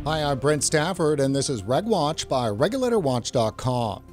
Hi, I'm Brent Stafford, and this is RegWatch by RegulatorWatch.com.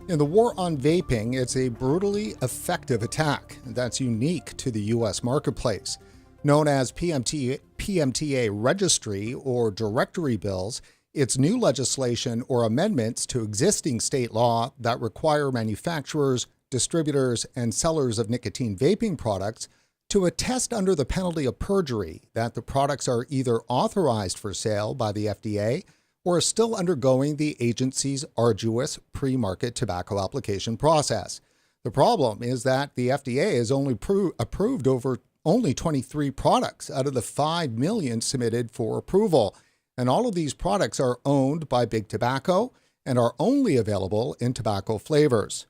In the war on vaping, it's a brutally effective attack that's unique to the U.S. marketplace. Known as PMTA registry or directory bills, it's new legislation or amendments to existing state law that require manufacturers, distributors, and sellers of nicotine vaping products to attest under the penalty of perjury that the products are either authorized for sale by the FDA or are still undergoing the agency's arduous pre-market tobacco application process. The problem is that the FDA has only approved over only 23 products out of the 5 million submitted for approval. And all of these products are owned by Big Tobacco and are only available in tobacco flavors.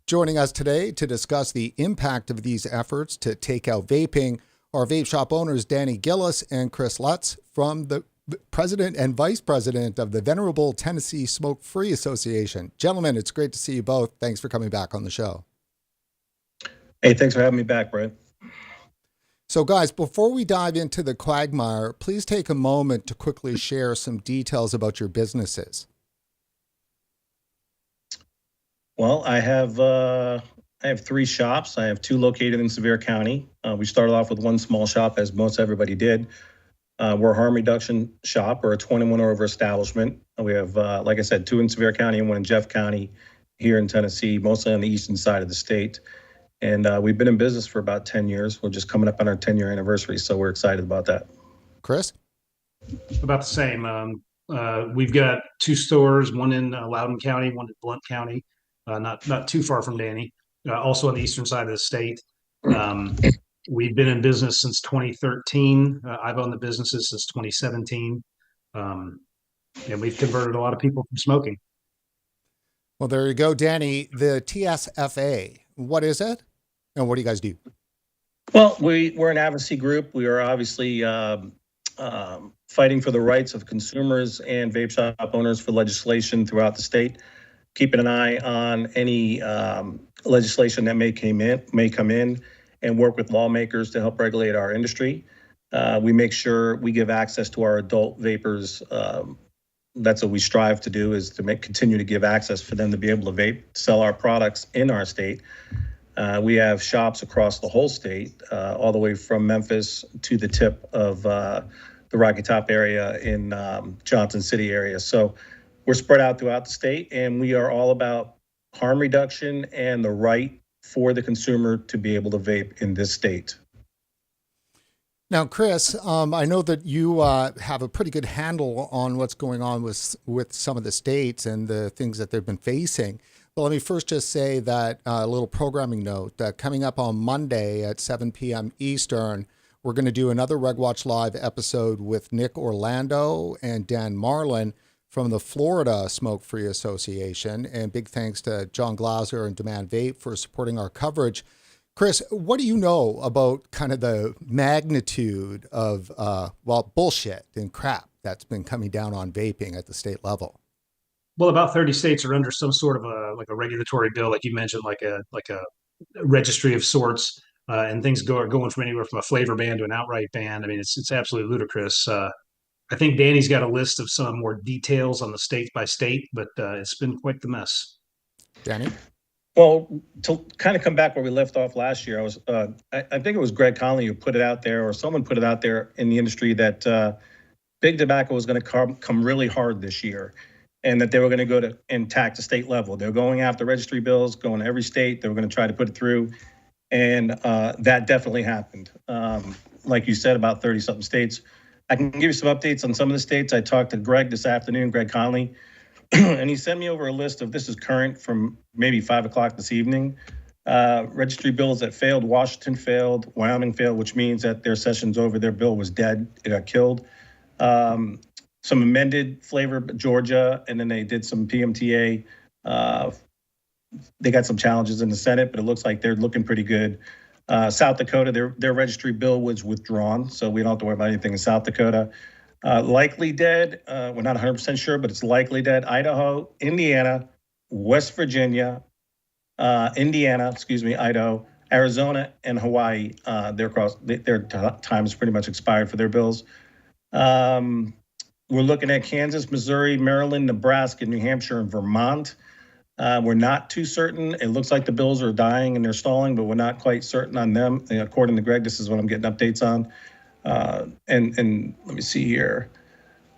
Joining us today to discuss the impact of these efforts to take out vaping are vape shop owners Danny Gillis and Chris Lautz from the president and vice president of the Venerable Tennessee Smoke-Free Association. Gentlemen, it's great to see you both. Thanks for coming back on the show. Hey, thanks for having me back, Brent. So guys, before we dive into the quagmire, please take a moment to quickly share some details about your businesses. Well, I have 3 shops. I have 2 located in Sevier County. We started off with one small shop, as most everybody did. We're a harm reduction shop or a 21 or over establishment. We have, like I said, 2 in Sevier County and 1 in Jeff County here in Tennessee, mostly on the eastern side of the state. And we've been in business for about 10 years. We're just coming up on our 10-year anniversary, so we're excited about that. Chris? About the same. We've got 2 stores, one in Loudoun County, one in Blount County, not too far from Danny, also on the eastern side of the state. We've been in business since 2013. I've owned the businesses since 2017. And we've converted a lot of people from smoking. Well, there you go, Danny. The TSFA, what is it? And what do you guys do? Well, we're an advocacy group. We are obviously fighting for the rights of consumers and vape shop owners for legislation throughout the state, keeping an eye on any legislation that may come in, and work with lawmakers to help regulate our industry. We make sure we give access to our adult vapors. That's what we strive to do, is to continue to give access for them to be able to vape, sell our products in our state. We have shops across the whole state, all the way from Memphis to the tip of the Rocky Top area in Johnson City area. So we're spread out throughout the state, and we are all about harm reduction and the right for the consumer to be able to vape in this state. Now, Chris, I know that you have a pretty good handle on what's going on with some of the states and the things that they've been facing. But let me first just say that a little programming note, coming up on Monday at 7 p.m. Eastern, we're going to do another RegWatch Live episode with Nick Orlando and Dan Marlin from the Florida Smoke-Free Association. And big thanks to John Glauser and Demand Vape for supporting our coverage. Chris, what do you know about kind of the magnitude of, bullshit and crap that's been coming down on vaping at the state level? Well, about 30 states are under some sort of a regulatory bill, like you mentioned, like a registry of sorts, and things are going from anywhere from a flavor ban to an outright ban. I mean, it's absolutely ludicrous. I think Danny's got a list of some more details on the state by state, but it's been quite the mess. Danny? Well, to kind of come back where we left off last year, I think it was Greg Conley who put it out there, or someone put it out there in the industry, that Big Tobacco was going to come really hard this year, and that they were going to go to and tack the state level. They're going after registry bills, going to every state. They were going to try to put it through, and that definitely happened. Like you said, about 30-something states. I can give you some updates on some of the states. I talked to Greg this afternoon, Greg Conley, and he sent me over a list of, this is current from maybe 5 o'clock this evening, registry bills that failed. Washington failed, Wyoming failed, which means that their session's over, their bill was dead, it got killed. Some amended flavor, Georgia, and then they did some PMTA. They got some challenges in the Senate, but it looks like they're looking pretty good. South Dakota, their registry bill was withdrawn, so we don't have to worry about anything in South Dakota. Likely dead, we're not 100% sure, but it's likely dead. Idaho, Indiana, West Virginia, Idaho, Arizona, and Hawaii. Their time is pretty much expired for their bills. We're looking at Kansas, Missouri, Maryland, Nebraska, New Hampshire, and Vermont. We're not too certain. It looks like the bills are dying and they're stalling, but we're not quite certain on them. And according to Greg, this is what I'm getting updates on. And let me see here.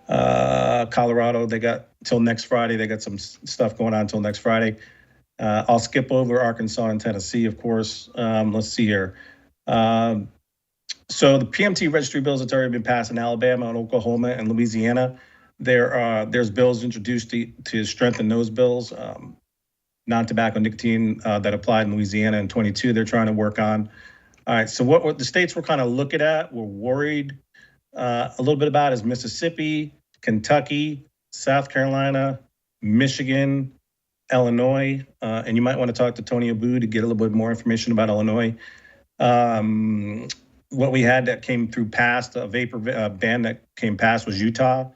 Colorado, they got till next Friday. They got some stuff going on till next Friday. I'll skip over Arkansas and Tennessee, of course. Let's see here. So the PMT registry bills that's already been passed in Alabama and Oklahoma and Louisiana. There's bills introduced to strengthen those bills. Non-tobacco nicotine that applied in Louisiana in 22, they're trying to work on. All right, so what the states we're kind of looking at, we're worried a little bit about is Mississippi, Kentucky, South Carolina, Michigan, Illinois, and you might want to talk to Tony Abu to get a little bit more information about Illinois. What we had that came through past, a vapor ban that came past was Utah.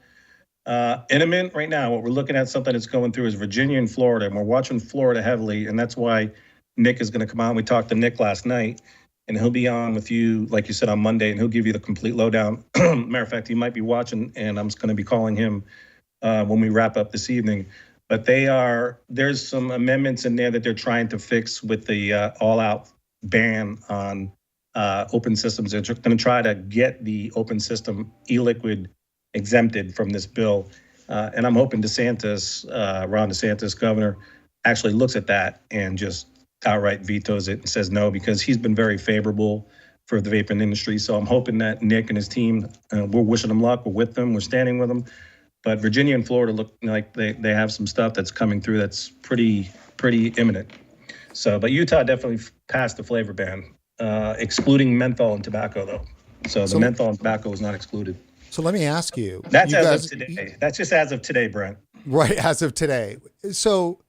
Imminent right now, what we're looking at, something that's going through is Virginia and Florida, and we're watching Florida heavily, and that's why Nick is going to come on. We talked to Nick last night, and he'll be on with you, like you said, on Monday, and he'll give you the complete lowdown. Matter of fact, he might be watching, and I'm just going to be calling him when we wrap up this evening. But there's some amendments in there that they're trying to fix with the all-out ban on open systems. They're going to try to get the open system e-liquid exempted from this bill. And I'm hoping Ron DeSantis, governor, actually looks at that and just outright vetoes it and says no, because he's been very favorable for the vaping industry. So I'm hoping that Nick and his team, we're wishing them luck. We're with them. We're standing with them. But Virginia and Florida look like they have some stuff that's coming through that's pretty imminent. So, but Utah definitely passed the flavor ban, excluding menthol and tobacco, though. So the menthol and tobacco is not excluded. So let me ask you. That's as of today. That's just as of today, Brent. Right, as of today. So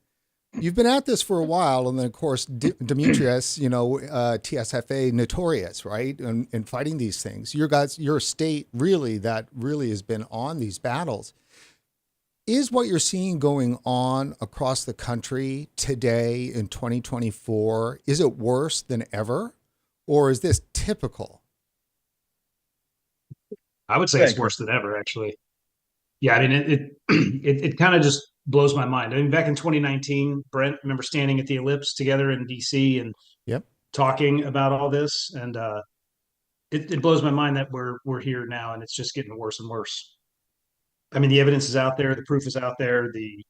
you've been at this for a while, and then of course Demetrius, TSFA notorious, right, in fighting these things. Your state really has been on these battles. Is what you're seeing going on across the country today in 2024, is it worse than ever, or is this typical? I would say it's worse than ever, actually. Yeah, I mean, it kind of just blows my mind. I mean, back in 2019, Brent, remember standing at the Ellipse together in DC and talking about all this, and it blows my mind that we're here now, and it's just getting worse and worse. I mean, the evidence is out there, the proof is out there, the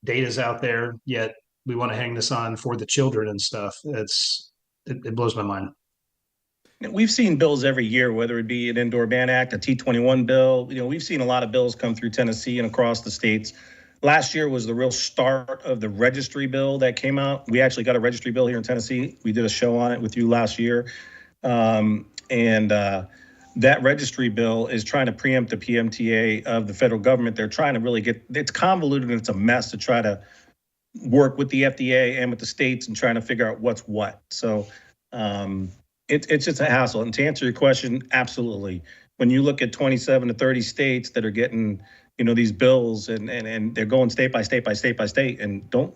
data is out there, yet we want to hang this on for the children and stuff. It blows my mind. We've seen bills every year, whether it be an Indoor Ban Act, a T21 bill. We've seen a lot of bills come through Tennessee and across the states. Last year was the real start of the registry bill that came out. We actually got a registry bill here in Tennessee. We did a show on it with you last year. That registry bill is trying to preempt the PMTA of the federal government. They're trying to really it's convoluted and it's a mess to try to work with the FDA and with the states and trying to figure out what's what. So it's just a hassle. And to answer your question, absolutely. When you look at 27 to 30 states that are getting, these bills and they're going state by state by state by state, and don't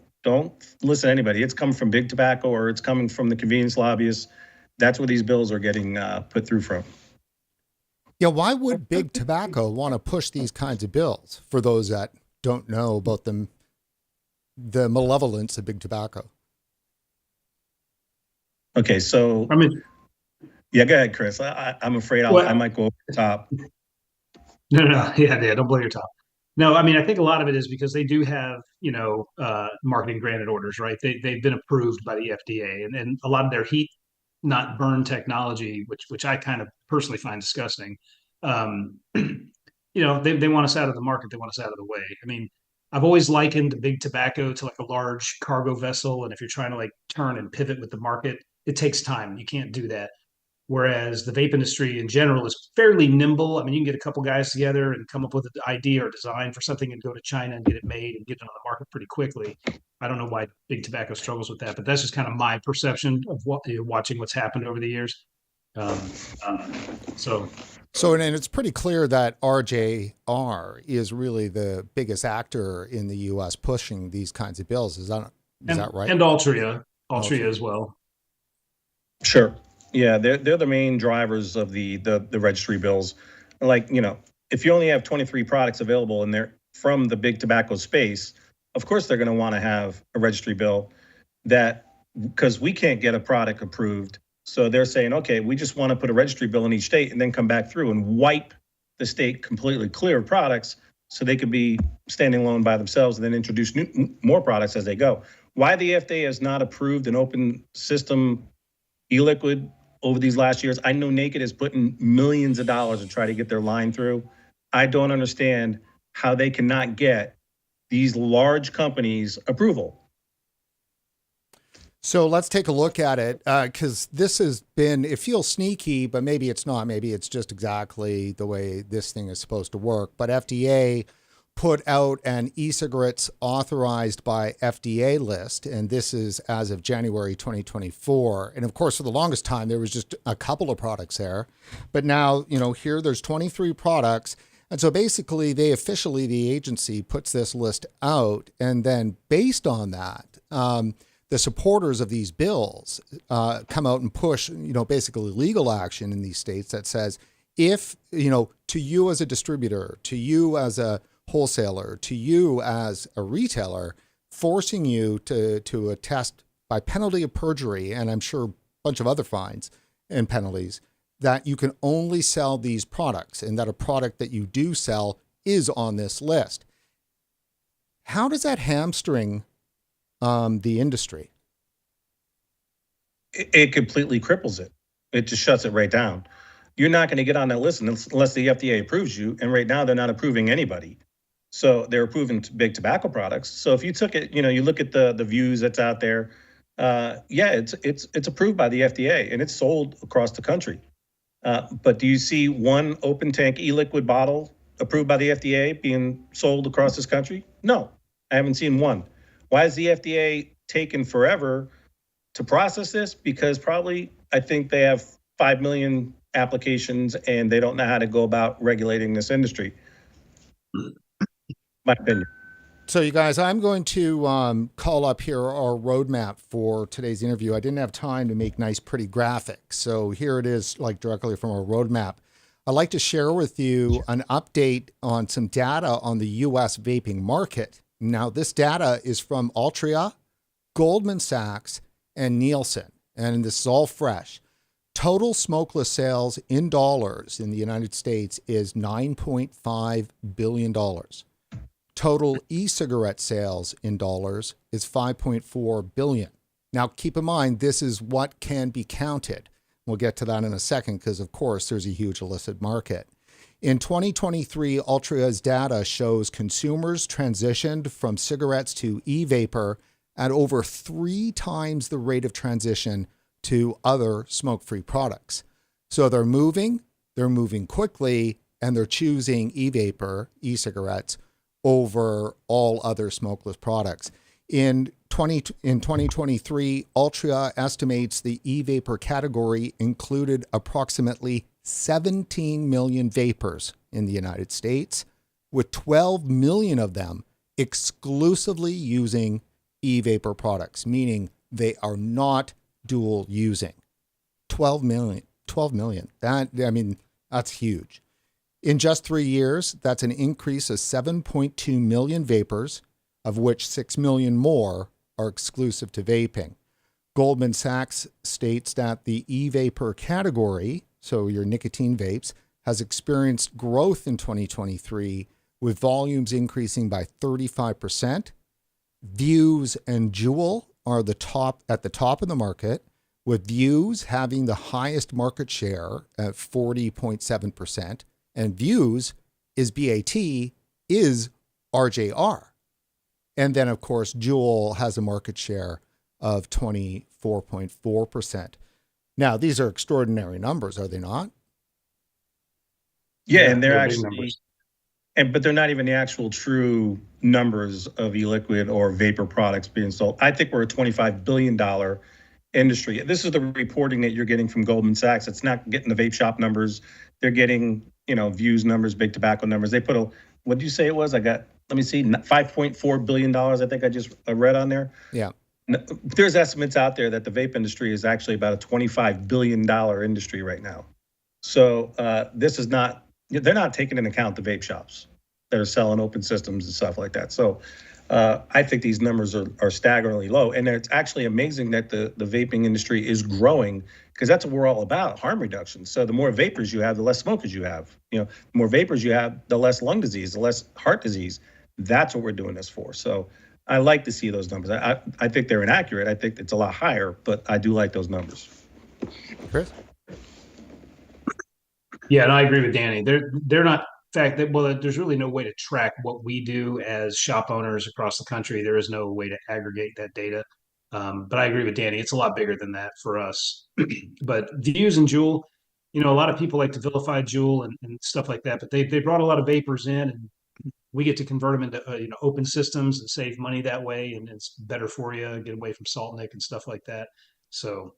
listen to anybody. It's coming from big tobacco or it's coming from the convenience lobbyists. That's where these bills are getting put through from. Yeah, why would big tobacco want to push these kinds of bills, for those that don't know about the malevolence of big tobacco? Okay, so yeah, go ahead, Chris. I'm afraid I might go over the top. No, yeah, don't blow your top. No, I mean, I think a lot of it is because they do have, marketing granted orders, right? They've been approved by the FDA, and a lot of their heat not burn technology, which I kind of personally find disgusting. They want us out of the market. They want us out of the way. I mean, I've always likened big tobacco to like a large cargo vessel. And if you're trying to like turn and pivot with the market, it takes time. You can't do that. Whereas the vape industry in general is fairly nimble. I mean, you can get a couple guys together and come up with an idea or design for something and go to China and get it made and get it on the market pretty quickly. I don't know why big tobacco struggles with that, but that's just kind of my perception of watching what's happened over the years. So, and it's pretty clear that RJR is really the biggest actor in the U.S. pushing these kinds of bills. Is that right? And Altria as well. Sure. Yeah, they're the main drivers of the registry bills. Like, if you only have 23 products available and they're from the big tobacco space, of course they're going to want to have a registry bill that, because we can't get a product approved. So they're saying, okay, we just want to put a registry bill in each state and then come back through and wipe the state completely clear of products so they could be standing alone by themselves and then introduce more products as they go. Why the FDA has not approved an open system e-liquid over these last years, I know Naked is putting millions of dollars to try to get their line through. I don't understand how they cannot get these large companies approval. So let's take a look at it, because this has been, it feels sneaky, but maybe it's not. Maybe it's just exactly the way this thing is supposed to work. But FDA put out an e-cigarettes authorized by FDA list, and this is as of January 2024. And of course, for the longest time, there was just a couple of products there. But now, here there's 23 products. And so basically, the agency puts this list out, and then based on that, the supporters of these bills come out and push, basically legal action in these states that says, if, to you as a distributor, to you as a wholesaler, to you as a retailer, forcing you to attest by penalty of perjury, and I'm sure a bunch of other fines and penalties, that you can only sell these products and that a product that you do sell is on this list. How does that hamstring the industry? It completely cripples it. It just shuts it right down. You're not going to get on that list unless the FDA approves you. And right now they're not approving anybody. So they're approving big tobacco products. So if you took it, you look at the views that's out there. It's approved by the FDA and it's sold across the country. But do you see one open tank e-liquid bottle approved by the FDA being sold across this country? No, I haven't seen one. Why is the FDA taking forever to process this? Because probably I think they have 5 million applications and they don't know how to go about regulating this industry. My opinion. So you guys, I'm going to call up here our roadmap for today's interview. I didn't have time to make nice, pretty graphics. So here it is, like directly from our roadmap. I'd like to share with you an update on some data on the U.S. vaping market. Now, this data is from Altria, Goldman Sachs, and Nielsen, and this is all fresh. Total smokeless sales in dollars in the United States is $9.5 billion. Total e-cigarette sales in dollars is $5.4 billion. Now, keep in mind, this is what can be counted. We'll get to that in a second because, of course, there's a huge illicit market. In 2023, Altria's data shows consumers transitioned from cigarettes to e-vapor at over 3 times the rate of transition to other smoke-free products. So they're moving quickly, and they're choosing e-vapor, e-cigarettes, over all other smokeless products. In 2023, Altria estimates the e-vapor category included approximately 17 million vapors in the United States, with 12 million of them exclusively using e-vapor products, meaning they are not dual using. 12 million. That's huge. In just 3 years, that's an increase of 7.2 million vapors, of which 6 million more are exclusive to vaping. Goldman Sachs states that the e-vapor category, so your nicotine vapes, has experienced growth in 2023, with volumes increasing by 35%. Vuse and Juul are at the top of the market, with Vuse having the highest market share at 40.7%. And Vuse is BAT, is RJR. And then, of course, Juul has a market share of 24.4%. Now, these are extraordinary numbers, are they not? Yeah, and they're actually, but they're not even the actual true numbers of e-liquid or vapor products being sold. I think we're a $25 billion industry. This is the reporting that you're getting from Goldman Sachs. It's not getting the vape shop numbers. They're getting, Vuse numbers, big tobacco numbers. They put what did you say it was? let me see, $5.4 billion, I think I just read on there. Yeah. There's estimates out there that the vape industry is actually about a $25 billion industry right now. So this is not they're not taking into account the vape shops that are selling open systems and stuff like that. So I think these numbers are staggeringly low. And it's actually amazing that the vaping industry is growing, because that's what we're all about, harm reduction. So the more vapors you have, the less smokers you have. The more vapors you have, the less lung disease, the less heart disease. That's what we're doing this for. So I like to see those numbers. I think they're inaccurate. I think it's a lot higher, but I do like those numbers. Chris? Yeah, and I agree with Danny. They're not fact that there's really no way to track what we do as shop owners across the country. There is no way to aggregate that data. But I agree with Danny. It's a lot bigger than that for us. But Views and Juul, a lot of people like to vilify Juul and stuff like that. But they brought a lot of vapors in, and we get to convert them into open systems and save money that way, and it's better for you. Get away from salt nick and stuff like that. So.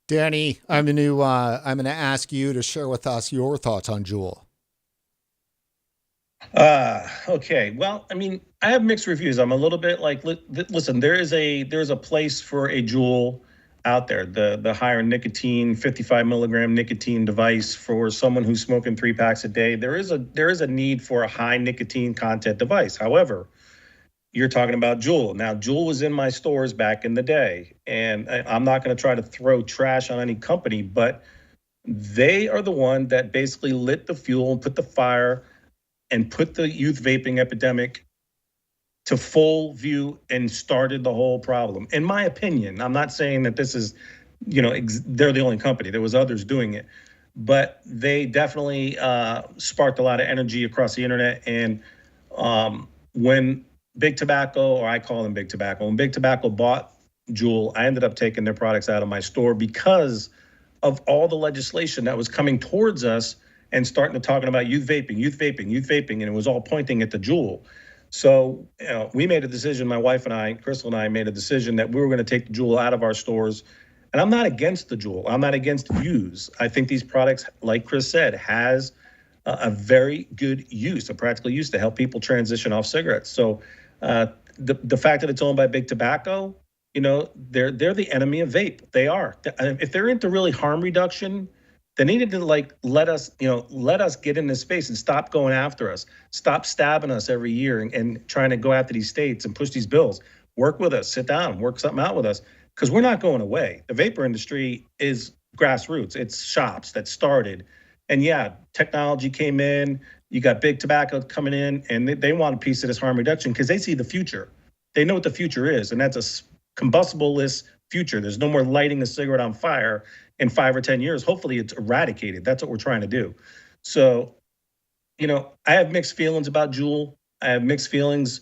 Danny, I'm going to ask you to share with us your thoughts on Juul. Okay. Well, I mean, I have mixed reviews. I'm a little bit like, listen, there's a place for a Juul out there, the higher nicotine, 55 milligram nicotine device for someone who's smoking 3 packs a day. There is a need for a high nicotine content device. However, you're talking about Juul. Now, Juul was in my stores back in the day, and I'm not going to try to throw trash on any company, but they are the one that basically lit the fuel and put the fire and put the youth vaping epidemic to full view and started the whole problem. In my opinion, I'm not saying that this is, they're the only company. There was others doing it, but they definitely sparked a lot of energy across the internet. And when Big Tobacco, or I call them Big Tobacco, when Big Tobacco bought Juul, I ended up taking their products out of my store because of all the legislation that was coming towards us and starting to talking about youth vaping, and it was all pointing at the Juul. So we made a decision, my wife and I, Crystal and I, made a decision that we were going to take the Juul out of our stores. And I'm not against the Juul. I'm not against Views. I think these products, like Chris said, has a very good use, a practical use to help people transition off cigarettes. So the fact that it's owned by Big Tobacco, they're the enemy of vape. They are. If they're into really harm reduction, they needed to let us get in this space and stop going after us, stop stabbing us every year and trying to go after these states and push these bills. Work with us, sit down, work something out with us, because we're not going away. The vapor industry is grassroots. It's shops that started. And yeah, technology came in. You got Big Tobacco coming in, and they want a piece of this harm reduction because they see the future. They know what the future is, and that's a combustible-less future. There's no more lighting a cigarette on fire in 5 or 10 years. Hopefully it's eradicated. That's what we're trying to do. So, I have mixed feelings about Juul. I have mixed feelings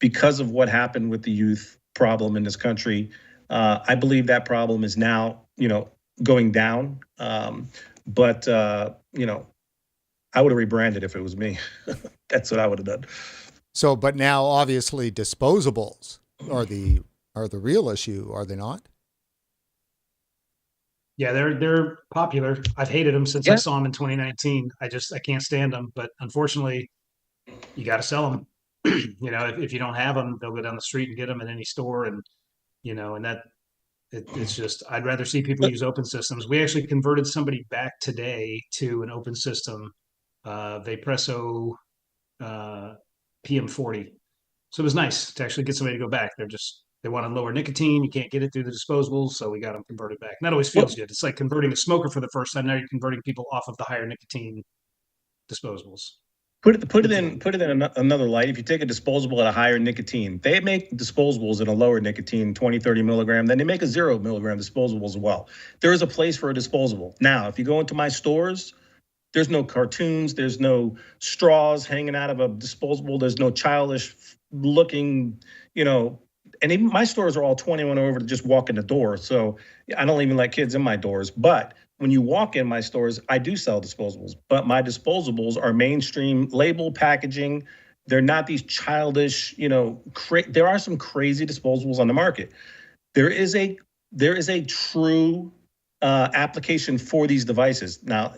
because of what happened with the youth problem in this country. I believe that problem is now, going down. But I would have rebranded if it was me. That's what I would have done. So, but now obviously disposables are the real issue, are they not? Yeah, they're popular. I've hated them since I saw them in 2019. I can't stand them, but unfortunately, you got to sell them. If you don't have them, they'll go down the street and get them in any store, and it's just, I'd rather see people use open systems. We actually converted somebody back today to an open system, Vapresso PM40. So it was nice to actually get somebody to go back. They wanted lower nicotine. You can't get it through the disposables, so we got them converted back. And that always feels good. It's like converting a smoker for the first time. Now you're converting people off of the higher nicotine disposables. Put it in another light. If you take a disposable at a higher nicotine, they make disposables in a lower nicotine, 20, 30 milligram. Then they make a 0 milligram disposable as well. There is a place for a disposable. Now, if you go into my stores, there's no cartoons. There's no straws hanging out of a disposable. There's no childish looking, and even my stores are all 21 over to just walk in the door. So I don't even let kids in my doors. But when you walk in my stores, I do sell disposables, but my disposables are mainstream label packaging. They're not these childish, there are some crazy disposables on the market. There is a true application for these devices. Now,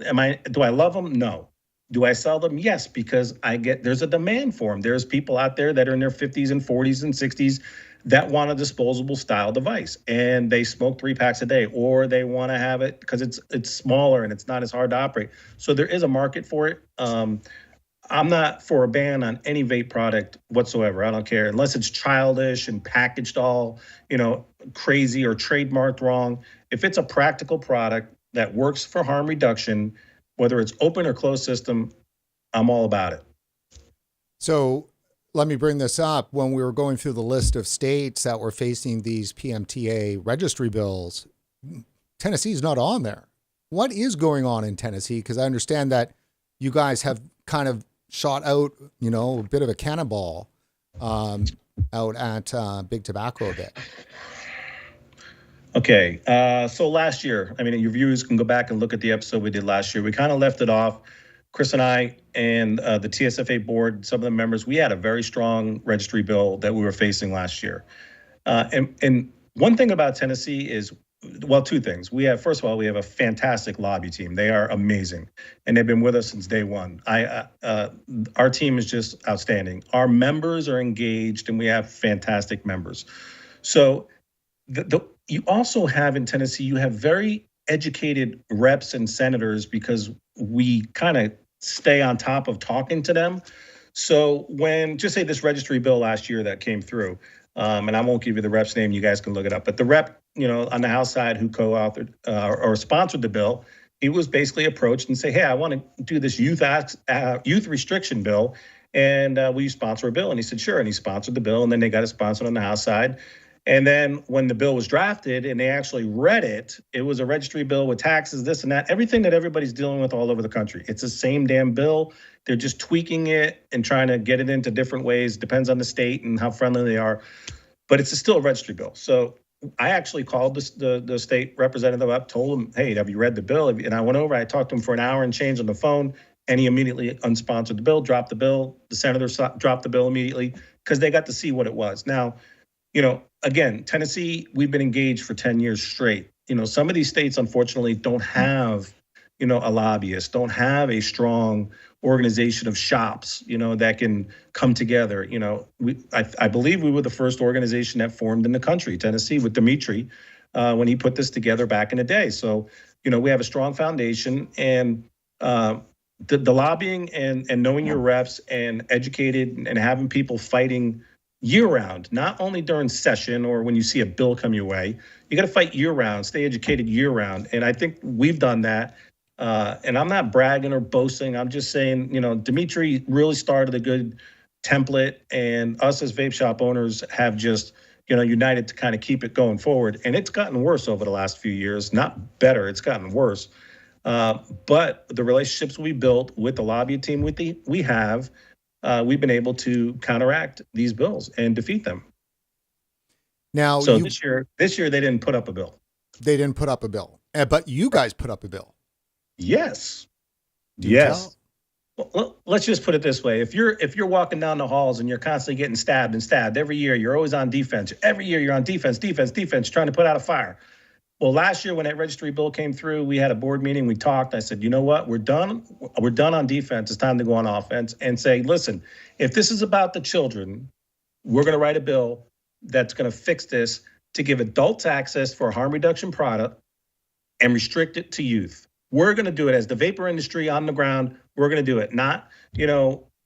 do I love them? No. Do I sell them? Yes, because there's a demand for them. There's people out there that are in their 50s and 40s and 60s that want a disposable style device, and they smoke 3 packs a day, or they want to have it because it's smaller and it's not as hard to operate. So there is a market for it. I'm not for a ban on any vape product whatsoever. I don't care, unless it's childish and packaged all, crazy or trademarked wrong. If it's a practical product that works for harm reduction, whether it's open or closed system, I'm all about it. So let me bring this up. When we were going through the list of states that were facing these PMTA registry bills, Tennessee's not on there. What is going on in Tennessee? Because I understand that you guys have kind of shot out, a bit of a cannonball out at Big Tobacco a bit. Okay. So last year, your viewers can go back and look at the episode we did last year. We kind of left it off. Chris and I and the TSFA board, some of the members, we had a very strong registry bill that we were facing last year. And one thing about Tennessee is, well, 2 things. First of all, we have a fantastic lobby team. They are amazing, and they've been with us since day one. Our team is just outstanding. Our members are engaged, and we have fantastic members. So you also have in Tennessee, you have very educated reps and senators because we kind of stay on top of talking to them. So when, just say this registry bill last year that came through, and I won't give you the rep's name, you guys can look it up, but the rep, on the House side who co-authored or sponsored the bill, he was basically approached and say, hey, I want to do this youth restriction bill, and will you sponsor a bill? And he said, sure. And he sponsored the bill, and then they got it sponsored on the House side. And then when the bill was drafted and they actually read it, it was a registry bill with taxes, this and that, everything that everybody's dealing with all over the country. It's the same damn bill. They're just tweaking it and trying to get it into different ways. Depends on the state and how friendly they are. But it's still a registry bill. So I actually called the state representative up, told him, hey, have you read the bill? And I went over, I talked to him for an hour and change on the phone, and he immediately unsponsored the bill, dropped the bill. The senators dropped the bill immediately because they got to see what it was. Now, again, Tennessee, we've been engaged for 10 years straight. Some of these states, unfortunately, don't have, a lobbyist, don't have a strong organization of shops, that can come together. I believe we were the first organization that formed in the country, Tennessee, with Dimitri, when he put this together back in the day. So, we have a strong foundation, and the lobbying and knowing your reps and educated and having people fighting year round, not only during session or when you see a bill come your way. You got to fight year round, stay educated year round. And I think we've done that. And I'm not bragging or boasting. I'm just saying, Dimitri really started a good template, and us as vape shop owners have just, united to kind of keep it going forward. And it's gotten worse over the last few years, not better. It's gotten worse. But the relationships we built with the lobby team, we've been able to counteract these bills and defeat them. Now, so this year they didn't put up a bill. They didn't put up a bill, but you guys put up a bill. Yes. Yes. Well, let's just put it this way: if you're walking down the halls and you're constantly getting stabbed every year, you're always on defense. Every year you're on defense, trying to put out a fire. Well, last year when that registry bill came through, we had a board meeting, we talked. I said, you know what, we're done on defense. It's time to go on offense and say, listen, if this is about the children, we're going to write a bill that's going to fix this to give adults access for a harm reduction product and restrict it to youth. We're going to do it as the vapor industry on the ground. We're going to do it, not,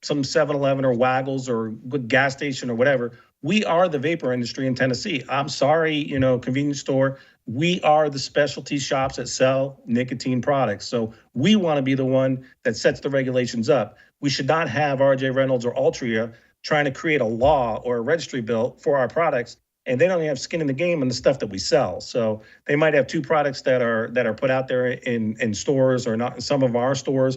some 7-Eleven or Waggles or good gas station or whatever. We are the vapor industry in Tennessee. I'm sorry, convenience store. We are the specialty shops that sell nicotine products. So we want to be the one that sets the regulations up. We should not have RJ Reynolds or Altria trying to create a law or a registry bill for our products, and they don't even have skin in the game on the stuff that we sell. So they might have 2 products that are put out there in stores or not in some of our stores,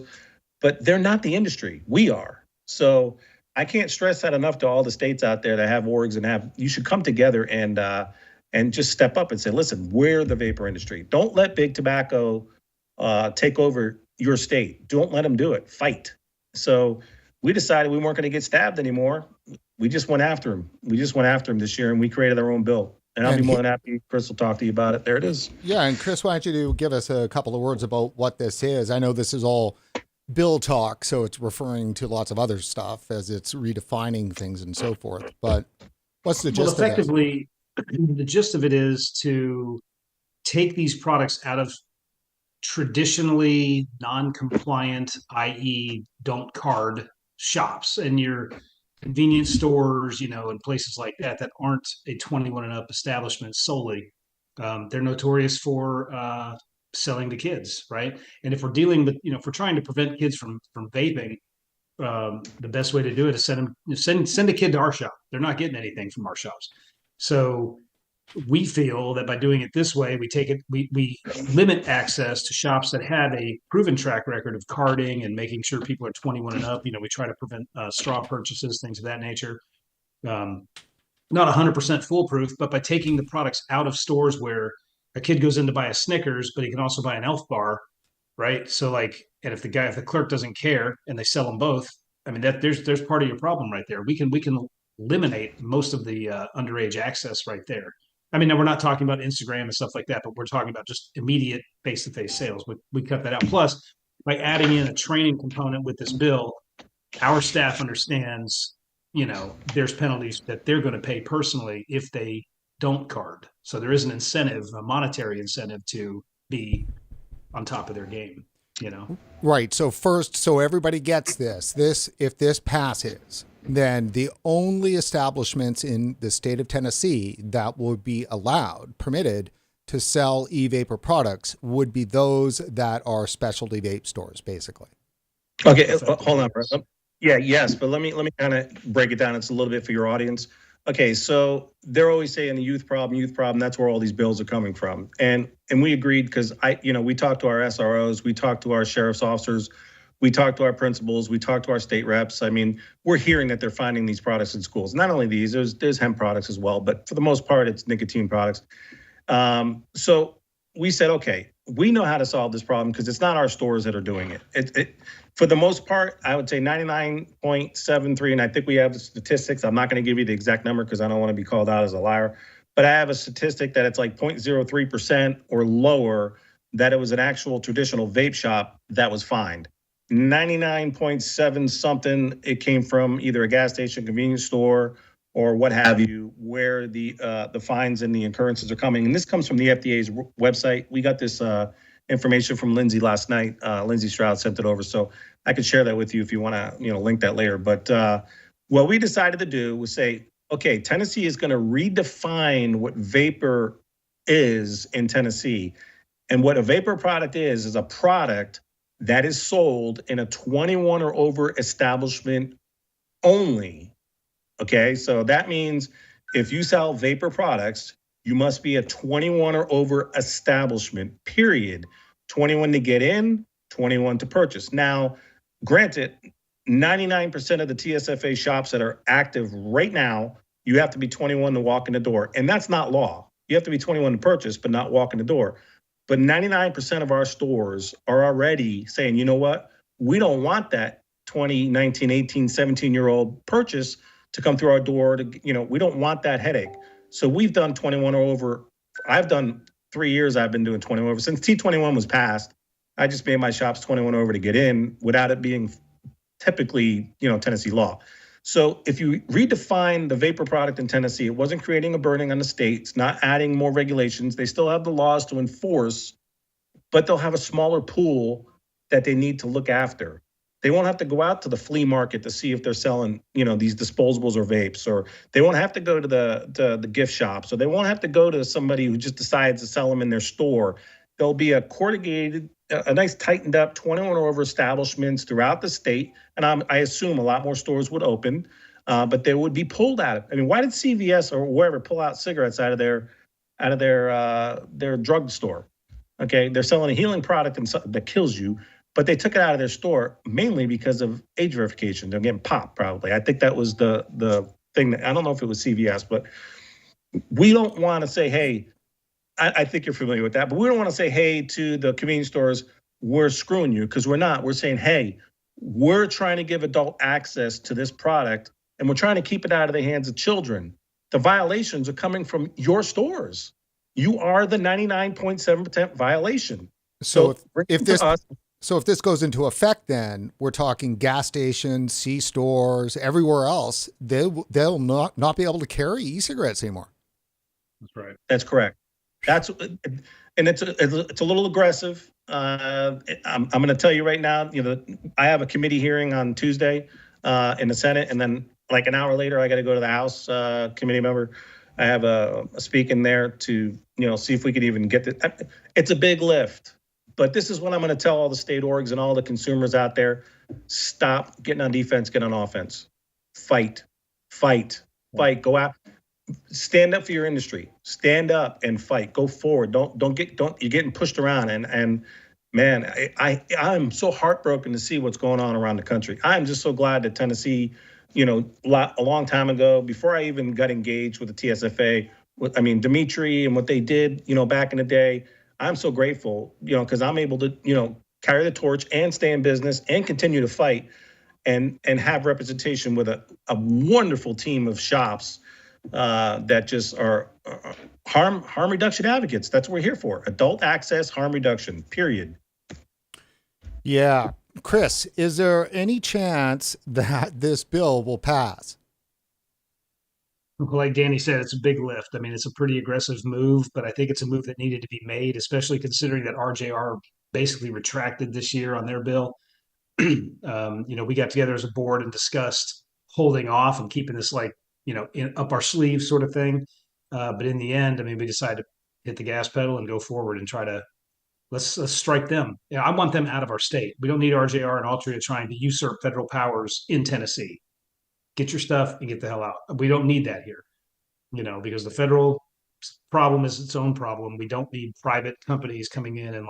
but they're not the industry. We are. So I can't stress that enough to all the states out there that have orgs and you should come together and just step up and say, listen, we're the vapor industry. Don't let big tobacco take over your state. Don't let them do it. Fight. So we decided we weren't going to get stabbed anymore. We just went after him. This year, and we created our own bill. And I'll be more than happy. Chris will talk to you about it. There it is. Yeah, and Chris, why don't you give us a couple of words about what this is? I know this is all bill talk, so it's referring to lots of other stuff as it's redefining things and so forth. But what's the gist of this? Effectively, the gist of it is to take these products out of traditionally non-compliant, i.e., don't card shops and your convenience stores, and places like that that aren't a 21 and up establishment solely. They're notorious for selling to kids, right? And if we're dealing with, if we're trying to prevent kids from vaping, the best way to do it is send a kid to our shop. They're not getting anything from our shops. So we feel that by doing it this way, we limit access to shops that have a proven track record of carding and making sure people are 21 and up. We try to prevent straw purchases, things of that nature. Not 100% foolproof, but by taking the products out of stores where a kid goes in to buy a Snickers, but he can also buy an Elf bar, right? So and if the clerk doesn't care and they sell them both, I mean there's part of your problem right there. We can eliminate most of the underage access right there. I mean, now we're not talking about Instagram and stuff like that, but we're talking about just immediate face-to-face sales. We cut that out. Plus, by adding in a training component with this bill, our staff understands, there's penalties that they're going to pay personally if they don't card. So there is an incentive, a monetary incentive to be on top of their game, Right. So first, so everybody gets this, if this passes, then the only establishments in the state of Tennessee that would be permitted to sell e-vapor products would be those that are specialty vape stores, basically. Okay, hold on. Yes, but let me kind of break it down. It's a little bit for your audience. Okay, so they're always saying the youth problem. That's where all these bills are coming from. And we agreed because we talked to our SROs, we talked to our sheriff's officers, we talked to our principals, we talked to our state reps. I mean, we're hearing that they're finding these products in schools. Not only these, there's hemp products as well, but for the most part, it's nicotine products. So we said, okay, we know how to solve this problem because it's not our stores that are doing it. For the most part, I would say 99.73, and I think we have the statistics. I'm not going to give you the exact number because I don't want to be called out as a liar, but I have a statistic that it's like 0.03% or lower that it was an actual traditional vape shop that was fined. 99.7 something, it came from either a gas station, convenience store, or what have you, where the fines and the incurrences are coming. And this comes from the FDA's website. We got this information from Lindsay last night. Lindsay Stroud sent it over, so I could share that with you if you want to, link that later. But what we decided to do was say, okay, Tennessee is going to redefine what vapor is in Tennessee. And what a vapor product is a product that is sold in a 21 or over establishment only. Okay, so that means if you sell vapor products, you must be a 21 or over establishment, period. 21 to get in, 21 to purchase. Now, granted, 99% of the TSFA shops that are active right now, you have to be 21 to walk in the door. And that's not law. You have to be 21 to purchase, but not walk in the door. But 99% of our stores are already saying, you know what? We don't want that 20, 19, 18, 17-year-old purchase to come through our door. We don't want that headache. So we've done 21 or over. I've done 3 years. I've been doing 21 over. Since T21 was passed, I just made my shops 21 over to get in without it being typically, Tennessee law. So if you redefine the vapor product in Tennessee, it wasn't creating a burden on the states, not adding more regulations. They still have the laws to enforce, but they'll have a smaller pool that they need to look after. They won't have to go out to the flea market to see if they're selling, these disposables or vapes, or they won't have to go to the gift shops, or they won't have to go to somebody who just decides to sell them in their store. There'll be a corrugated, a nice tightened up 21 or over establishments throughout the state. And I assume a lot more stores would open, but they would be pulled out. I mean, why did CVS or wherever pull out cigarettes out of their drugstore? Okay, they're selling a healing product that kills you, but they took it out of their store mainly because of age verification. They're getting popped probably. I think that was the thing that, I don't know if it was CVS, but we don't want to say, hey, I think you're familiar with that, but we don't want to say, hey, to the convenience stores, we're screwing you, because we're not. We're saying, hey, we're trying to give adult access to this product, and we're trying to keep it out of the hands of children. The violations are coming from your stores. You are the 99.7% violation. So if this So if this goes into effect, then we're talking gas stations, C-stores, everywhere else, they'll not be able to carry e-cigarettes anymore. That's right. That's correct. And it's a little aggressive. I'm going to tell you right now, I have a committee hearing on Tuesday in the Senate, and then like an hour later, I got to go to the House committee member. I have a speaking there to, see if we could even get the, it's a big lift. But this is what I'm going to tell all the state orgs and all the consumers out there. Stop getting on defense, get on offense. Fight. Go out. Stand up for your industry. Stand up and fight. Go forward. Don't you're getting pushed around. And man, I'm so heartbroken to see what's going on around the country. I'm just so glad that Tennessee, a long time ago, before I even got engaged with the TSFA, Dimitri and what they did, back in the day, I'm so grateful, because I'm able to, carry the torch and stay in business and continue to fight and have representation with a wonderful team of shops that just are harm reduction advocates. That's what we're here for. Adult access, harm reduction, period. Yeah. Chris, is there any chance that this bill will pass? Like Danny said, it's a big lift. It's a pretty aggressive move, but I think it's a move that needed to be made, especially considering that RJR basically retracted this year on their bill. We got together as a board and discussed holding off and keeping this up our sleeve sort of thing. But in the end, we decided to hit the gas pedal and go forward and try to let's strike them. I want them out of our state. We don't need RJR and Altria trying to usurp federal powers in Tennessee. Get your stuff and get the hell out. We don't need that here, because the federal problem is its own problem. We don't need private companies coming in and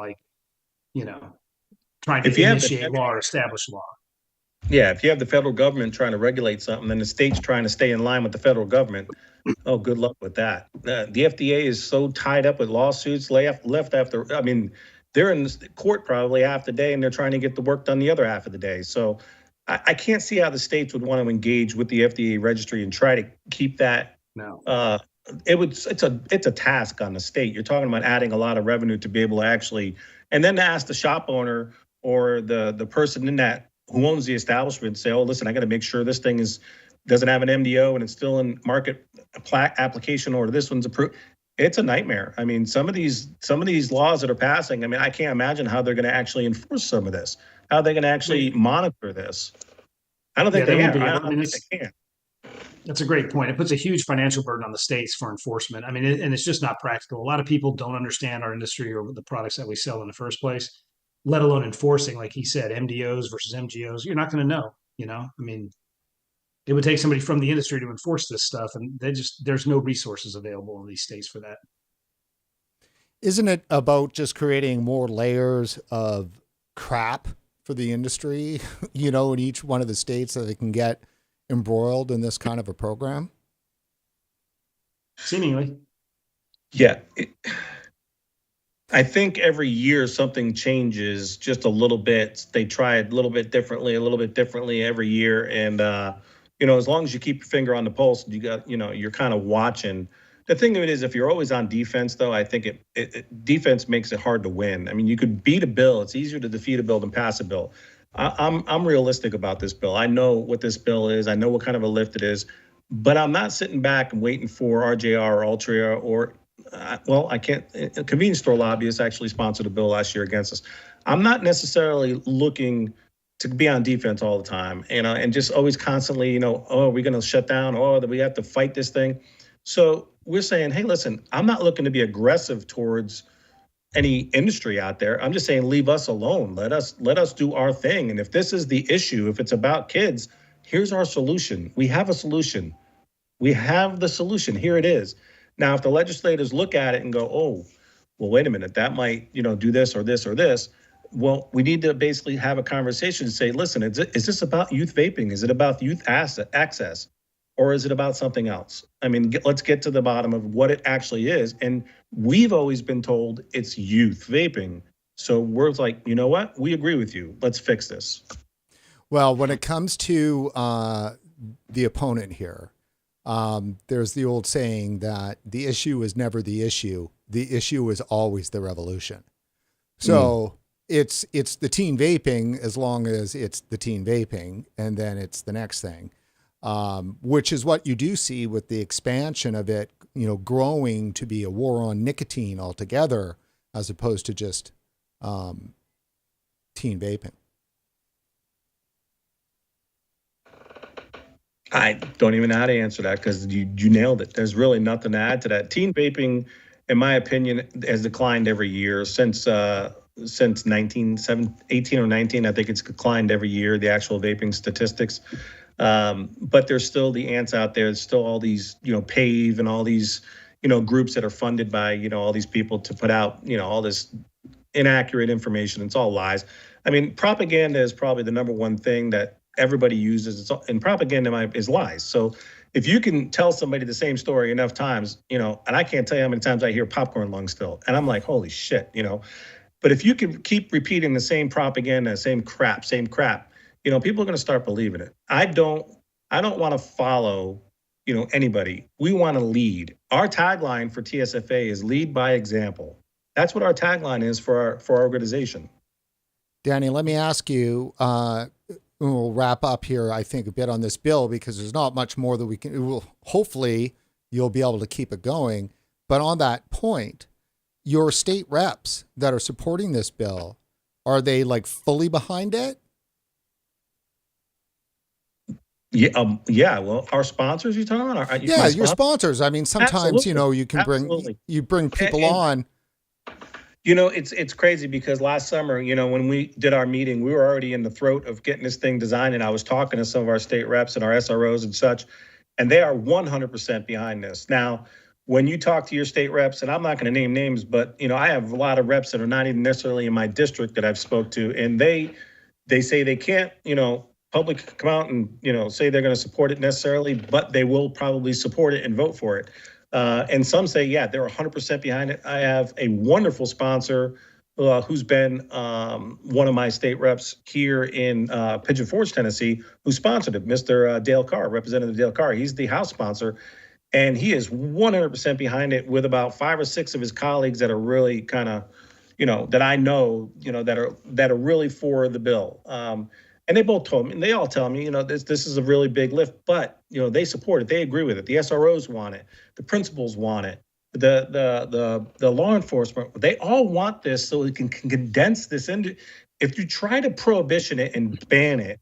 trying to initiate law or establish law. Yeah, if you have the federal government trying to regulate something and the state's trying to stay in line with the federal government, oh, good luck with that. The FDA is so tied up with lawsuits left after, they're in court probably half the day and they're trying to get the work done the other half of the day. So I can't see how the states would want to engage with the FDA registry and try to keep that. No. It's a task on the state. You're talking about adding a lot of revenue to be able to actually, and then to ask the shop owner or the person in that who owns the establishment, say, oh, listen, I got to make sure this thing doesn't have an MDO and it's still in market application, or this one's approved. It's a nightmare. Some of these laws that are passing, I can't imagine how they're going to actually enforce some of this. How are they going to actually monitor this? I don't think they can. I don't think they can. That's a great point. It puts a huge financial burden on the states for enforcement. And it's just not practical. A lot of people don't understand our industry or the products that we sell in the first place, let alone enforcing, like he said, MDOs versus MGOs. You're not going to know, it would take somebody from the industry to enforce this stuff. And there's no resources available in these states for that. Isn't it about just creating more layers of crap for the industry, in each one of the states so they can get embroiled in this kind of a program? Seemingly. Yeah. I think every year something changes just a little bit. They try it a little bit differently every year. And, as long as you keep your finger on the pulse, you got, you're kind of watching. The thing of it is, if you're always on defense, though, I think defense makes it hard to win. You could beat a bill. It's easier to defeat a bill than pass a bill. I'm realistic about this bill. I know what this bill is. I know what kind of a lift it is. But I'm not sitting back and waiting for RJR or Altria or, I can't. A convenience store lobbyist actually sponsored a bill last year against us. I'm not necessarily looking to be on defense all the time, and just always constantly, oh, are we going to shut down? Oh, that we have to fight this thing. So we're saying, hey, listen, I'm not looking to be aggressive towards any industry out there. I'm just saying, leave us alone. Let us do our thing. And if this is the issue, if it's about kids, here's our solution. We have a solution. We have the solution. Here it is. Now, if the legislators look at it and go, oh, well, wait a minute, that might, do this or this or this. Well, we need to basically have a conversation and say, listen, is this about youth vaping? Is it about youth access? Or is it about something else? Let's get to the bottom of what it actually is. And we've always been told it's youth vaping. So we're like, you know what? We agree with you. Let's fix this. Well, when it comes to the opponent here, there's the old saying that the issue is never the issue. The issue is always the revolution. So it's the teen vaping as long as it's the teen vaping, and then it's the next thing, which is what you do see with the expansion of it, growing to be a war on nicotine altogether, as opposed to just teen vaping. I don't even know how to answer that, because you nailed it. There's really nothing to add to that. Teen vaping, in my opinion, has declined every year since 18 or 19. I think it's declined every year, the actual vaping statistics. But there's still the ants out there. There's still all these, PAVE and all these, groups that are funded by, all these people to put out, all this inaccurate information. It's all lies. I mean, propaganda is probably the number one thing that everybody uses. And propaganda is lies. So if you can tell somebody the same story enough times, and I can't tell you how many times I hear popcorn lung still, and I'm like, holy shit, But if you can keep repeating the same propaganda, same crap, people are going to start believing it. I don't want to follow, anybody. We want to lead. Our tagline for TSFA is lead by example. That's what our tagline is for our organization. Danny, let me ask you, we'll wrap up here, I think, a bit on this bill, because there's not much more that we can, hopefully you'll be able to keep it going. But on that point, your state reps that are supporting this bill, are they like fully behind it? Yeah. Well, our sponsors, you're talking about? Your sponsors. I mean, sometimes, Absolutely. you can bring people on. It's crazy, because last summer, when we did our meeting, we were already in the throat of getting this thing designed. And I was talking to some of our state reps and our SROs and such, and they are 100% behind this. Now, when you talk to your state reps, and I'm not going to name names, but, I have a lot of reps that are not even necessarily in my district that I've spoke to, and they say they can't, public come out and, say they're going to support it necessarily, but they will probably support it and vote for it. And some say, yeah, they're 100% behind it. I have a wonderful sponsor who's been one of my state reps here in Pigeon Forge, Tennessee, who sponsored it, Mr. Dale Carr, Representative Dale Carr. He's the House sponsor, and he is 100% behind it, with about 5 or 6 of his colleagues that are really kind of, that I know, that are really for the bill. And they both told me, and they all tell me, this is a really big lift, but, they support it. They agree with it. The SROs want it. The principals want it. The law enforcement, they all want this, so we can condense this into. If you try to prohibition it and ban it,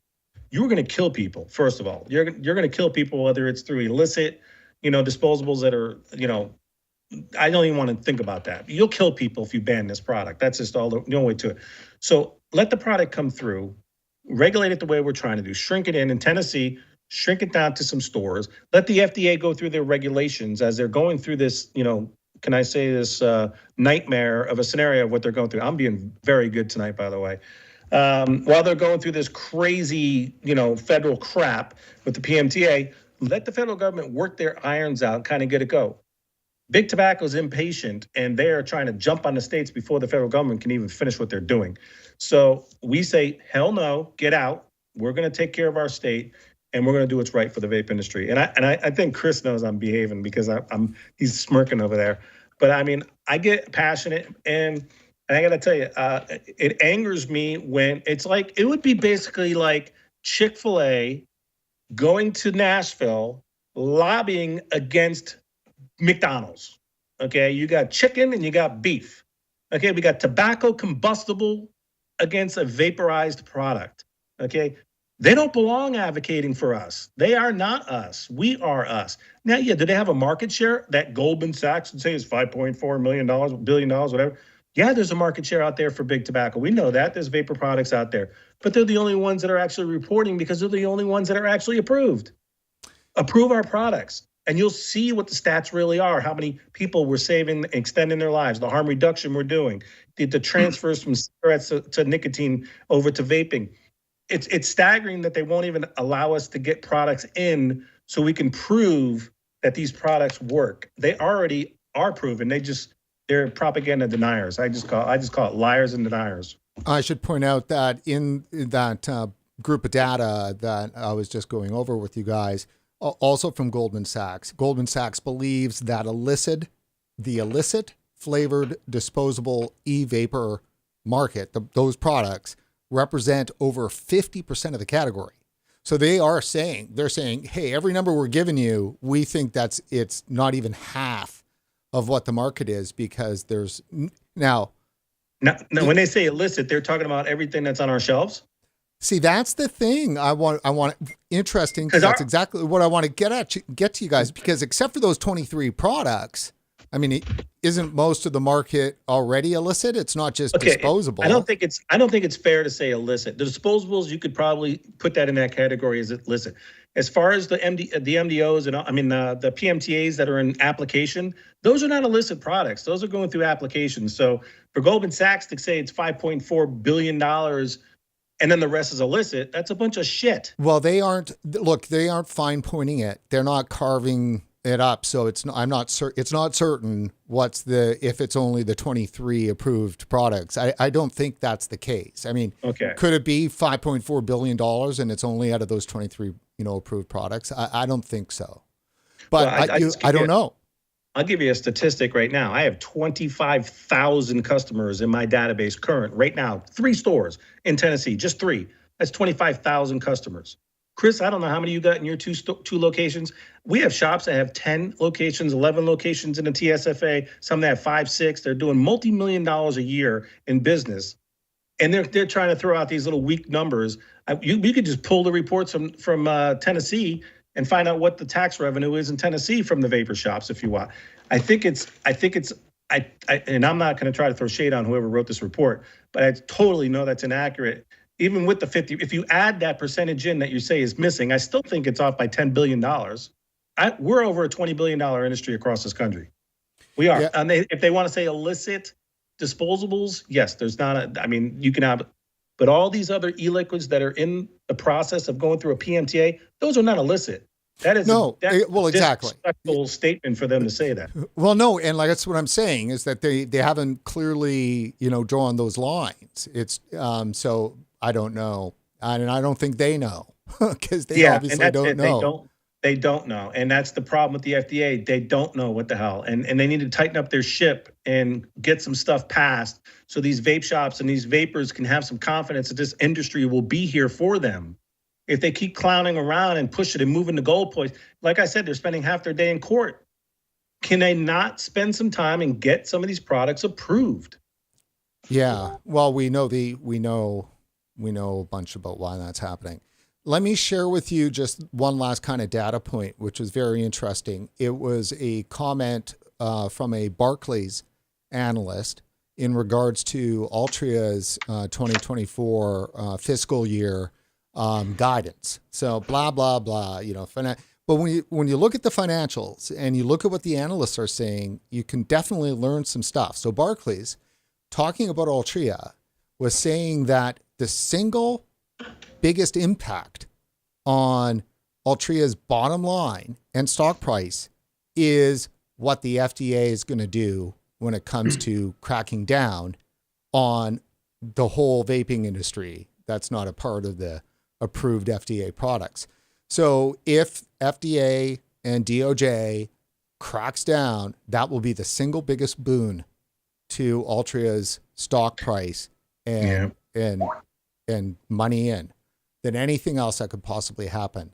you're going to kill people. First of all, you're going to kill people, whether it's through illicit, disposables that are, I don't even want to think about that. You'll kill people if you ban this product. That's just all the only way to it. So let the product come through. Regulate it the way we're trying to do. Shrink it in Tennessee, shrink it down to some stores. Let the FDA go through their regulations as they're going through this, can I say this nightmare of a scenario of what they're going through. I'm being very good tonight, by the way. While they're going through this crazy, federal crap with the PMTA, let the federal government work their irons out, kind of get it go. Big Tobacco's impatient, and they're trying to jump on the states before the federal government can even finish what they're doing. So we say, hell no, get out. We're going to take care of our state, and we're going to do what's right for the vape industry. And I think Chris knows I'm behaving, because he's smirking over there. But I mean, I get passionate, and I got to tell you, it angers me when it's like, it would be basically like Chick-fil-A going to Nashville, lobbying against McDonald's. Okay, you got chicken and you got beef. Okay, we got tobacco combustible against a vaporized product. Okay, they don't belong advocating for us. They are not us. We are us. Now, yeah, do they have a market share that Goldman Sachs would say is $5.4 billion, whatever? Yeah, there's a market share out there for big tobacco. We know that. There's vapor products out there. But they're the only ones that are actually reporting, because they're the only ones that are actually approved. Approve our products, and you'll see what the stats really are, how many people we're saving, extending their lives, the harm reduction we're doing, the transfers from cigarettes to nicotine over to vaping. It's staggering that they won't even allow us to get products in so we can prove that these products work. They already are proven. They're propaganda deniers. I just call it liars and deniers. I should point out that in that group of data that I was just going over with you guys, also from Goldman Sachs believes that the illicit flavored disposable e-vapor market, those products represent over 50% of the category. So they're saying, hey, every number we're giving you, we think it's not even half of what the market is, because there's now, when they say illicit, they're talking about everything that's on our shelves. See, that's the thing I want interesting, because that's exactly what I want to get to you guys, because except for those 23 products, I mean, isn't most of the market already illicit? It's not just disposable. I don't think it's fair to say illicit. The disposables, you could probably put that in that category as illicit. As far as the MDOs and the PMTAs that are in application, those are not illicit products. Those are going through applications. So for Goldman Sachs to say it's $5.4 billion and then the rest is illicit, that's a bunch of shit. Well, they aren't fine pointing it. They're not carving it up. So it's not certain if it's only the 23 approved products. I don't think that's the case. I mean, could it be $5.4 billion and it's only out of those 23, approved products? I don't think so. But I don't know. I'll give you a statistic right now. I have 25,000 customers in my database right now, 3 stores in Tennessee, just 3. That's 25,000 customers. Chris, I don't know how many you got in your two locations. We have shops that have 10 locations, 11 locations in the TSFA, some that have 5, 6. They're doing multi-million dollars a year in business. And they're trying to throw out these little weak numbers. We could just pull the reports from Tennessee and find out what the tax revenue is in Tennessee from the vapor shops if you want. I think it's, and I'm not going to try to throw shade on whoever wrote this report, but I totally know that's inaccurate. Even with the 50, if you add that percentage in that you say is missing, I still think it's off by $10 billion. We're over a $20 billion industry across this country. We are. Yeah. And if they want to say illicit disposables, yes, there's not you can have, but all these other e-liquids that are in the process of going through a PMTA, those are not illicit. That is exactly disrespectful statement for them to say that. Well, no, and that's what I'm saying is that they haven't clearly drawn those lines. It's so I don't know, and I don't think they know because they obviously don't know. They don't know, and that's the problem with the FDA. They don't know what the hell, and they need to tighten up their ship and get some stuff passed so these vape shops and these vapors can have some confidence that this industry will be here for them. If they keep clowning around and push it and moving the goalposts, like I said, they're spending half their day in court. Can they not spend some time and get some of these products approved? Yeah, well, we know a bunch about why that's happening. Let me share with you just one last kind of data point, which was very interesting. It was a comment from a Barclays analyst in regards to Altria's 2024 fiscal year guidance. So blah, blah, blah, but when you look at the financials and you look at what the analysts are saying, you can definitely learn some stuff. So Barclays, talking about Altria, was saying that the single biggest impact on Altria's bottom line and stock price is what the FDA is going to do when it comes to cracking down on the whole vaping industry that's not a part of the approved FDA products. So if FDA and DOJ cracks down, that will be the single biggest boon to Altria's stock price and money in than anything else that could possibly happen.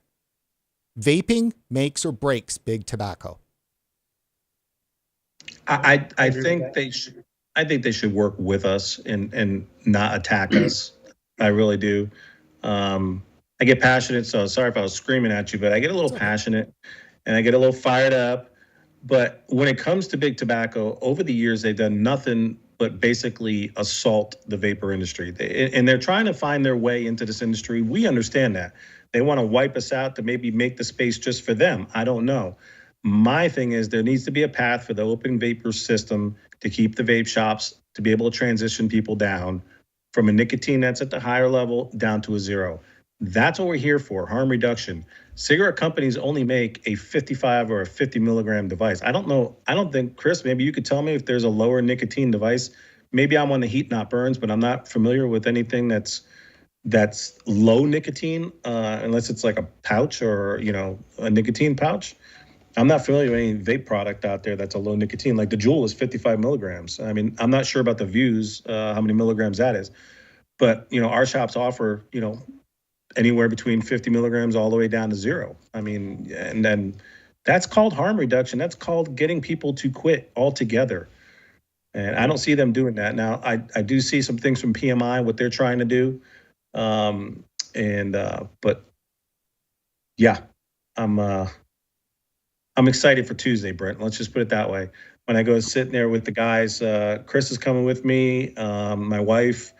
Vaping makes or breaks big tobacco. I think they should. I think they should work with us and not attack us. I really do. I get passionate, so sorry if I was screaming at you, but I get a little passionate and I get a little fired up. But when it comes to big tobacco, over the years, they've done nothing but basically assault the vapor industry. And they're trying to find their way into this industry. We understand that. They want to wipe us out to maybe make the space just for them. I don't know. My thing is there needs to be a path for the open vapor system to keep the vape shops to be able to transition people down from a nicotine that's at the higher level down to a 0. That's what we're here for, harm reduction. Cigarette companies only make a 55 or a 50 milligram device. I don't know. I don't think, Chris, maybe you could tell me if there's a lower nicotine device. Maybe I'm on the heat not burns, but I'm not familiar with anything that's low nicotine, unless it's like a pouch or, a nicotine pouch. I'm not familiar with any vape product out there that's a low nicotine. Like the Juul is 55 milligrams. I mean, I'm not sure about the Views, how many milligrams that is, but our shops offer anywhere between 50 milligrams all the way down to 0. I mean, and then that's called harm reduction. That's called getting people to quit altogether. And I don't see them doing that. Now, I do see some things from PMI, what they're trying to do. But yeah, I'm excited for Tuesday, Brent. Let's just put it that way. When I go sitting there with the guys, Chris is coming with me, my wife,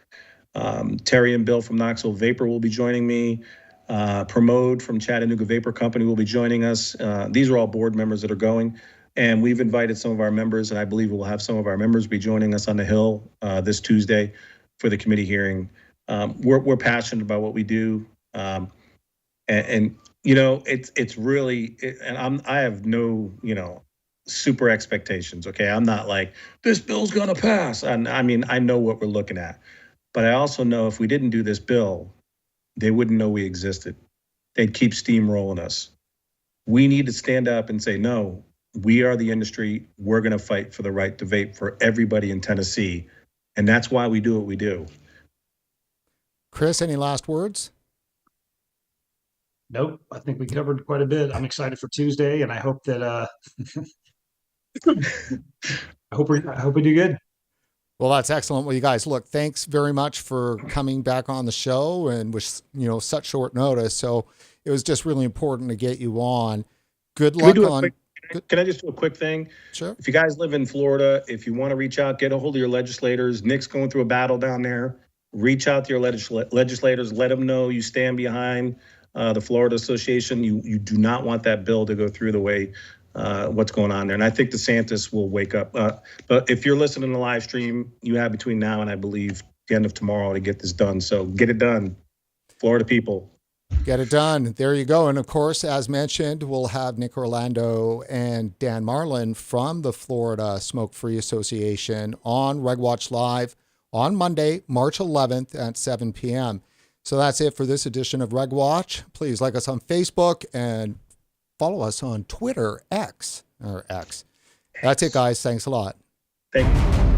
Terry and Bill from Knoxville Vapor will be joining me. Pramod from Chattanooga Vapor Company will be joining us. These are all board members that are going. And we've invited some of our members, and I believe we'll have some of our members be joining us on the Hill this Tuesday for the committee hearing. We're passionate about what we do. It's really, I have no, super expectations. Okay. I'm not like, this bill's going to pass. And I mean, I know what we're looking at, but I also know if we didn't do this bill, they wouldn't know we existed. They'd keep steamrolling us. We need to stand up and say, no, we are the industry. We're going to fight for the right to vape for everybody in Tennessee. And that's why we do what we do. Chris, any last words? Nope. I think we covered quite a bit. I'm excited for Tuesday, and I hope that I hope we do good. Well, that's excellent. Well, you guys, look, thanks very much for coming back on the show and with such short notice. So it was just really important to get you on. Good luck on. Can I just do a quick thing? Sure. If you guys live in Florida, if you want to reach out, get a hold of your legislators. Nick's going through a battle down there. Reach out to your legislators. Let them know you stand behind the Florida Association. You do not want that bill to go through the way what's going on there. And I think DeSantis will wake up. But if you're listening to the live stream, you have between now and I believe the end of tomorrow to get this done. So get it done, Florida people. Get it done. There you go. And of course, as mentioned, we'll have Nick Orlando and Dan Marlin from the Florida Smoke-Free Association on RegWatch Live on Monday, March 11th at 7 p.m. So that's it for this edition of RegWatch. Please like us on Facebook and follow us on Twitter, X. That's it, guys. Thanks a lot. Thank you.